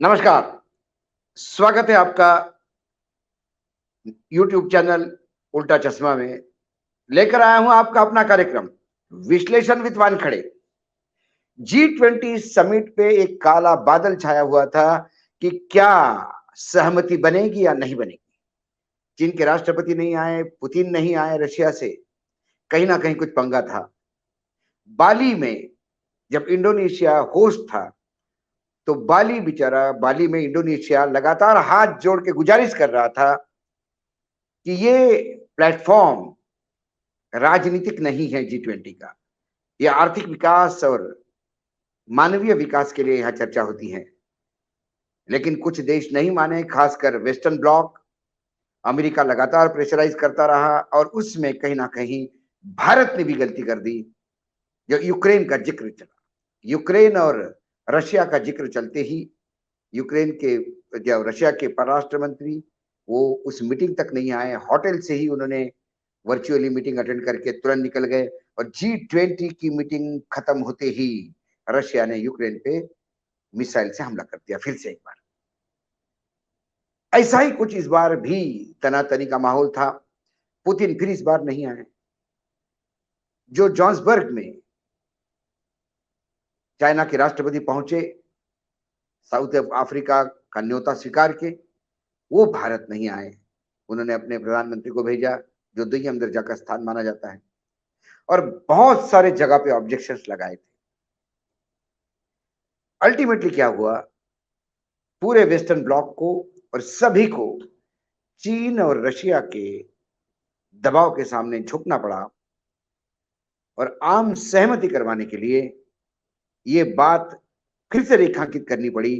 नमस्कार, स्वागत है आपका यूट्यूब चैनल उल्टा चश्मा में। लेकर आया हूं आपका अपना कार्यक्रम विश्लेषण विद वानखड़े। G20 समिट पे एक काला बादल छाया हुआ था कि क्या सहमति बनेगी या नहीं बनेगी। चीन के राष्ट्रपति नहीं आए, पुतिन नहीं आए रशिया से, कहीं ना कहीं कुछ पंगा था। बाली में जब इंडोनेशिया होस्ट था, तो बाली में इंडोनेशिया लगातार हाथ जोड़ के गुजारिश कर रहा था कि ये प्लेटफॉर्म राजनीतिक नहीं है। G20 का यह आर्थिक विकास और मानवीय विकास के लिए यहां चर्चा होती है। लेकिन कुछ देश नहीं माने, खासकर वेस्टर्न ब्लॉक। अमेरिका लगातार प्रेशराइज करता रहा और उसमें कहीं ना कहीं भारत ने भी गलती कर दी। जो यूक्रेन का जिक्र चला, यूक्रेन और रशिया का जिक्र चलते ही यूक्रेन के जो रशिया के परराष्ट्र मंत्री, वो उस मीटिंग तक नहीं आए। होटल से ही उन्होंने वर्चुअली मीटिंग अटेंड करके तुरंत निकल गए और G20 की मीटिंग खत्म होते ही रशिया ने यूक्रेन पे मिसाइल से हमला कर दिया फिर से एक बार। ऐसा ही कुछ इस बार भी तनातनी का माहौल था। पुतिन फिर इस बार नहीं आए। जो जॉन्सबर्ग में चाइना के राष्ट्रपति पहुंचे, साउथ अफ्रीका का न्योता स्वीकार के, वो भारत नहीं आए। उन्होंने अपने प्रधानमंत्री को भेजा, जो दुय्यम दर्जा का स्थान माना जाता है, और बहुत सारे जगह पे ऑब्जेक्शंस लगाए थे। अल्टीमेटली क्या हुआ, पूरे वेस्टर्न ब्लॉक को और सभी को चीन और रशिया के दबाव के सामने झुकना पड़ा और आम सहमति करवाने के लिए ये बात फिर से रेखांकित करनी पड़ी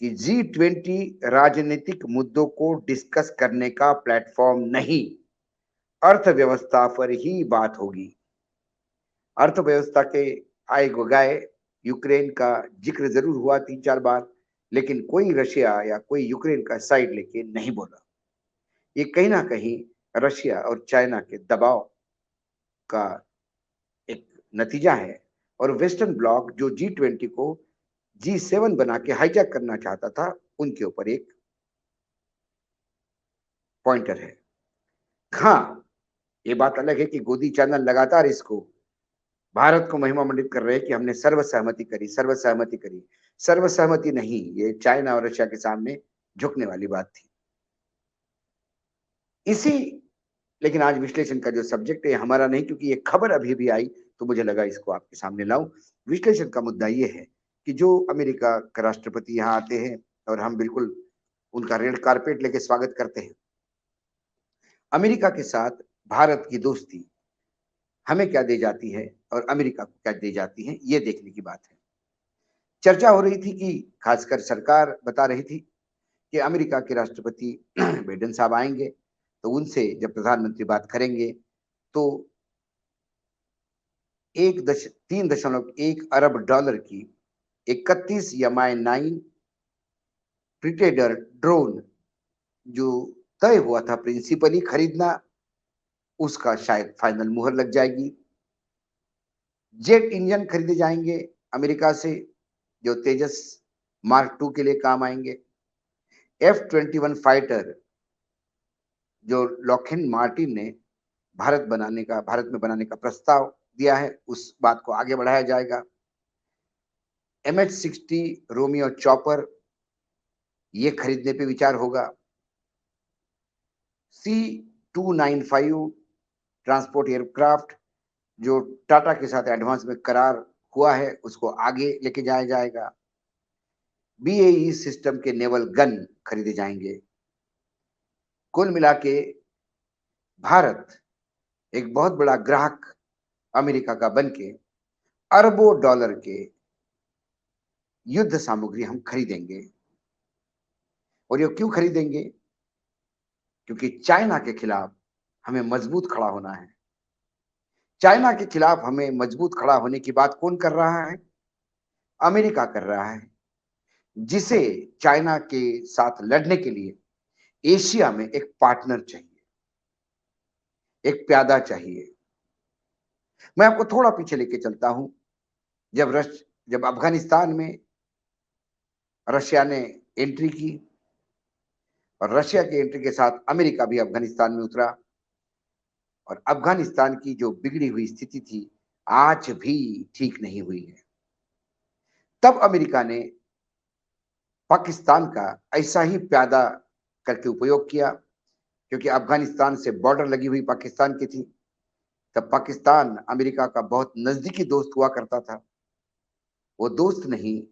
कि G20 राजनीतिक मुद्दों को डिस्कस करने का प्लेटफॉर्म नहीं, अर्थव्यवस्था पर ही बात होगी। अर्थव्यवस्था के आए गए यूक्रेन का जिक्र जरूर हुआ 3-4 बार, लेकिन कोई रशिया या कोई यूक्रेन का साइड लेके नहीं बोला। ये कहीं ना कहीं रशिया और चाइना के दबाव का एक नतीजा है। और वेस्टर्न ब्लॉक जो G20 को G7 बना के हाईजैक करना चाहता था, उनके ऊपर एक पॉइंटर है। हाँ, ये बात अलग है कि गोदी चैनल लगातार इसको भारत को महिमा मंडित कर रहे हैं कि हमने सर्वसहमति करी, सर्वसहमति करी। सर्वसहमति नहीं, ये चाइना और रशिया के सामने झुकने वाली बात थी। इसी लेकिन आज विश्लेषण का जो सब्जेक्ट है हमारा नहीं, क्योंकि ये खबर अभी भी आई तो मुझे लगा इसको आपके सामने लाऊं। विश्लेषण का मुद्दा ये है कि जो अमेरिका का राष्ट्रपति यहाँ आते हैं और हम बिल्कुल उनका रेड कारपेट लेके स्वागत करते हैं। अमेरिका के साथ भारत की दोस्ती हमें क्या दे जाती है और अमेरिका को क्या दे जाती है, ये देखने की बात है। चर्चा हो रही थी कि खासकर सरकार बता रही थी कि अमेरिका के राष्ट्रपति बाइडेन साहब आएंगे, तो उनसे जब प्रधानमंत्री बात करेंगे तो 3.1 अरब की 31 MI9 प्रीडेटर ड्रोन जो तय हुआ था प्रिंसिपली खरीदना, उसका शायद फाइनल मुहर लग जाएगी। जेट इंजन खरीदे जाएंगे अमेरिका से, जो तेजस मार्क 2 के लिए काम आएंगे। F-21 फाइटर जो लॉकहीड मार्टिन ने भारत में बनाने का प्रस्ताव दिया है, उस बात को आगे बढ़ाया जाएगा। MH-60 रोमियो चॉपर, ये खरीदने पे विचार होगा। C-295 ट्रांसपोर्ट एयरक्राफ्ट जो टाटा के साथ एडवांस में करार हुआ है, उसको आगे लेके जाया जाएगा। BAE सिस्टम के नेवल गन खरीदे जाएंगे। कुल मिला के भारत एक बहुत बड़ा ग्राहक अमेरिका का बन के अरबों डॉलर के युद्ध सामग्री हम खरीदेंगे। और ये क्यों खरीदेंगे? क्योंकि चाइना के खिलाफ हमें मजबूत खड़ा होना है। चाइना के खिलाफ हमें मजबूत खड़ा होने की बात कौन कर रहा है? अमेरिका कर रहा है, जिसे चाइना के साथ लड़ने के लिए एशिया में एक पार्टनर चाहिए, एक प्यादा चाहिए। मैं आपको थोड़ा पीछे लेके चलता हूं। जब अफगानिस्तान में रशिया ने एंट्री की और रशिया की एंट्री के साथ अमेरिका भी अफगानिस्तान में उतरा और अफगानिस्तान की जो बिगड़ी हुई स्थिति थी आज भी ठीक नहीं हुई है। तब अमेरिका ने पाकिस्तान का ऐसा ही प्यादा करके उपयोग किया, क्योंकि अफगानिस्तान से बॉर्डर लगी हुई पाकिस्तान की थी। तब पाकिस्तान अमेरिका का बहुत नजदीकी दोस्त हुआ करता था। वो दोस्त नहीं,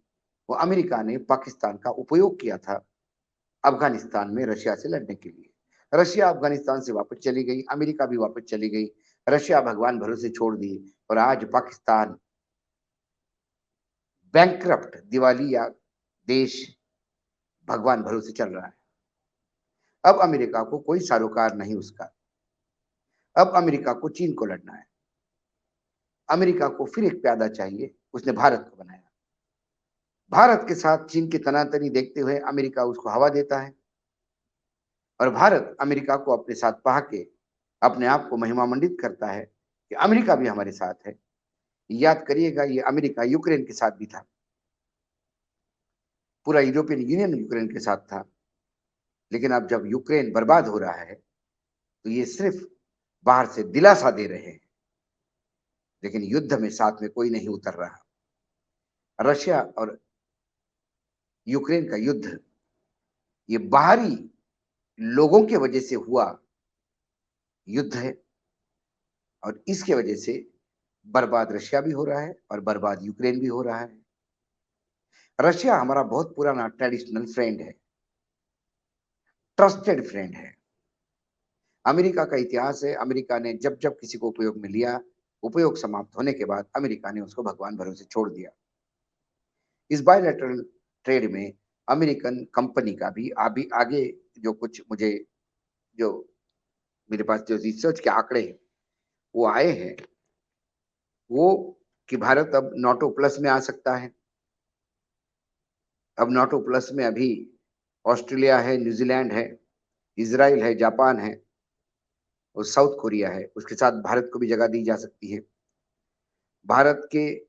वो अमेरिका ने पाकिस्तान का उपयोग किया था अफगानिस्तान में रशिया से लड़ने के लिए। रशिया अफगानिस्तान से वापस चली गई, अमेरिका भी वापस चली गई, रशिया भगवान भरोसे छोड़ दी और आज पाकिस्तान बैंकरप्ट, दिवालिया देश भगवान भरोसे चल रहा है। अब अमेरिका को कोई सरोकार नहीं उसका। अब अमेरिका को चीन को लड़ना है। अमेरिका को फिर एक प्यादा चाहिए, उसने भारत को बनाया। भारत के साथ चीन की तनातनी देखते हुए अमेरिका उसको हवा देता है और भारत अमेरिका को अपने साथ पा के अपने आप को महिमामंडित करता है कि अमेरिका भी हमारे साथ है। याद करिएगा, ये अमेरिका यूक्रेन के साथ भी था, पूरा यूरोपियन यूनियन यूक्रेन के साथ था। लेकिन अब जब यूक्रेन बर्बाद हो रहा है तो ये सिर्फ बाहर से दिलासा दे रहे हैं, लेकिन युद्ध में साथ में कोई नहीं उतर रहा। रशिया और यूक्रेन का युद्ध ये बाहरी लोगों के वजह से हुआ युद्ध है और इसके वजह से बर्बाद रशिया भी हो रहा है और बर्बाद यूक्रेन भी हो रहा है। रशिया हमारा बहुत पुराना ट्रेडिशनल फ्रेंड है, ट्रस्टेड फ्रेंड है। अमेरिका का इतिहास है, अमेरिका ने जब जब किसी को उपयोग में लिया, उपयोग समाप्त होने के बाद अमेरिका ने उसको भगवान भरोसे छोड़ दिया। इस बायलैटरल ट्रेड में अमेरिकन कंपनी का भी अभी आगे जो कुछ मुझे जो मेरे पास जो रिसर्च के आंकड़े हैं वो आए हैं, वो कि भारत अब नाटो प्लस में आ सकता है। अब नाटो प्लस में अभी ऑस्ट्रेलिया है, न्यूजीलैंड है, इजराइल है, जापान है और साउथ कोरिया है। उसके साथ भारत को भी जगह दी जा सकती है। भारत के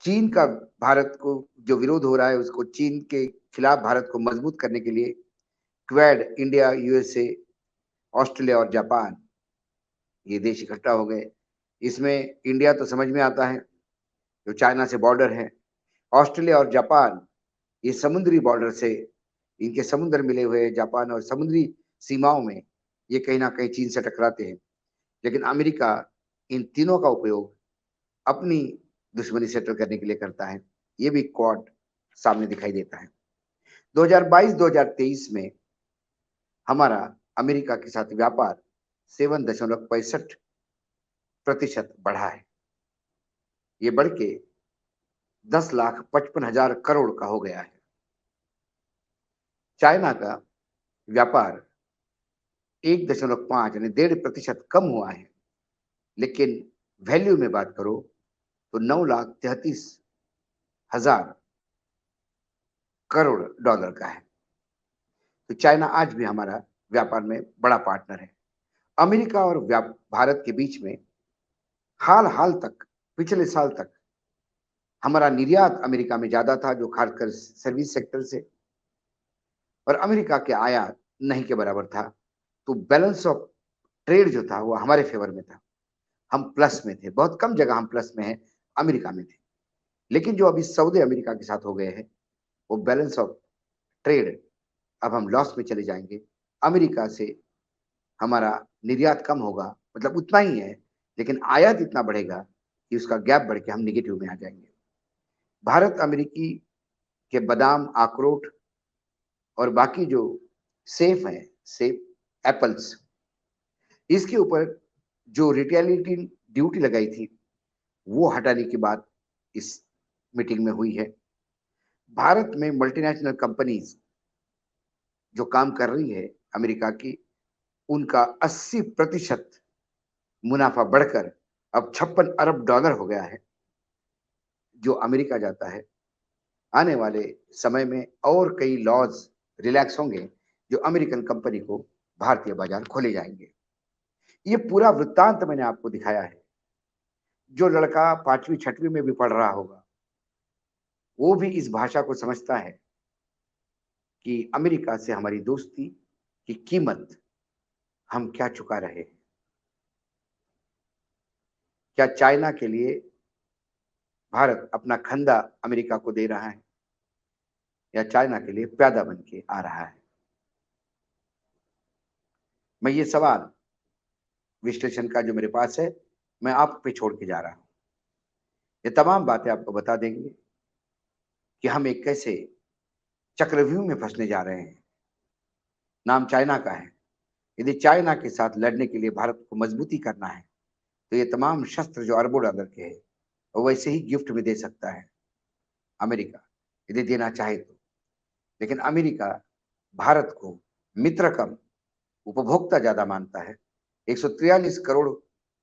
चीन का भारत को जो विरोध हो रहा है उसको चीन के खिलाफ भारत को मजबूत करने के लिए क्वेड, इंडिया, यूएसए, ऑस्ट्रेलिया और जापान, ये देश इकट्ठा हो गए। इसमें इंडिया तो समझ में आता है, जो चाइना से बॉर्डर है। ऑस्ट्रेलिया और जापान ये समुद्री बॉर्डर से, इनके समुद्र मिले हुए जापान और समुद्री सीमाओं में ये कहीं ना कहीं चीन से टकराते हैं। लेकिन अमेरिका इन तीनों का उपयोग अपनी दुश्मनी सेटल करने के लिए करता है। ये भी क्वाड सामने दिखाई देता है। 2022-2023 में हमारा अमेरिका के साथ व्यापार 7.65% बढ़ा है। ये बढ़ के 10,55,000 करोड़ का हो गया है। चाइना का व्यापार 1.5 यानी 1.5% कम हुआ है, लेकिन वैल्यू में बात करो तो 9,33,000 करोड़ का है। तो चाइना आज भी हमारा व्यापार में बड़ा पार्टनर है। अमेरिका और भारत के बीच में हाल हाल तक, पिछले साल तक हमारा निर्यात अमेरिका में ज्यादा था, जो खासकर सर्विस सेक्टर से, और अमेरिका के आयात नहीं के बराबर था। तो बैलेंस ऑफ ट्रेड जो था वो हमारे फेवर में था, हम प्लस में थे। बहुत कम जगह हम प्लस में हैं, अमेरिका में थे। लेकिन जो अभी सऊदी अमेरिका के साथ हो गए हैं, वो बैलेंस ऑफ ट्रेड अब हम लॉस में चले जाएंगे। अमेरिका से हमारा निर्यात कम होगा, मतलब उतना ही है, लेकिन आयात इतना बढ़ेगा कि उसका गैप बढ़ के हम निगेटिव में आ जाएंगे। भारत अमेरिकी के बादाम, अखरोट और बाकी जो सेफ है, सेफ एप्पल्स, इसके ऊपर जो रिटेलिटी ड्यूटी लगाई थी वो हटाने की बात इस मीटिंग में हुई है। भारत में मल्टीनेशनल कंपनीज जो काम कर रही है अमेरिका की, उनका 80% मुनाफा बढ़कर अब 56 अरब डॉलर हो गया है, जो अमेरिका जाता है। आने वाले समय में और कई लॉज रिलैक्स होंगे, जो अमेरिकन कंपनी को भारतीय बाजार खोले जाएंगे। ये पूरा वृत्तांत मैंने आपको दिखाया है। जो लड़का 5वीं 6वीं में भी पढ़ रहा होगा, वो भी इस भाषा को समझता है कि अमेरिका से हमारी दोस्ती की कीमत हम क्या चुका रहे हैं। क्या चाइना के लिए भारत अपना खंदा अमेरिका को दे रहा है, या चाइना के लिए प्यादा बन के आ रहा है? मैं ये सवाल विश्लेषण का जो मेरे पास है, मैं आप पे छोड़ के जा रहा हूं। ये तमाम बातें आपको बता देंगे कि हम एक कैसे चक्रव्यूह में फंसने जा रहे हैं। नाम चाइना का है। यदि चाइना के साथ लड़ने के लिए भारत को मजबूती करना है, तो ये तमाम शस्त्र जो अरबों डॉलर के हैं, वो वैसे ही गिफ्ट में दे सकता है अमेरिका, यदि देना चाहे तो। लेकिन अमेरिका भारत को मित्र कम उपभोक्ता ज्यादा मानता है। 143 करोड़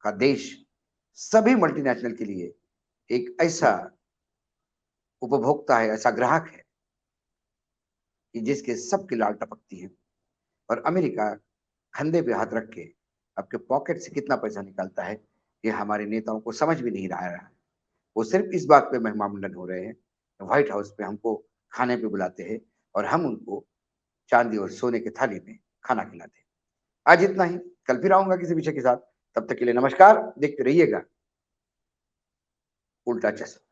का देश सभी मल्टीनेशनल के लिए एक ऐसा उपभोक्ता है, ऐसा ग्राहक है कि जिसके सबकी लाल टपकती है। और अमेरिका कंधे पे हाथ रख के आपके पॉकेट से कितना पैसा निकालता है, ये हमारे नेताओं को समझ भी नहीं रहा है। वो सिर्फ इस बात पे मेहमान हो रहे हैं, व्हाइट हाउस पे हमको खाने पे बुलाते हैं और हम उनको चांदी और सोने के थाली में खाना खिलाते हैं। आज इतना ही, कल फिर आऊंगा किसी विषय के साथ। तब तक के लिए नमस्कार, देखते रहिएगा उल्टा चश्मा।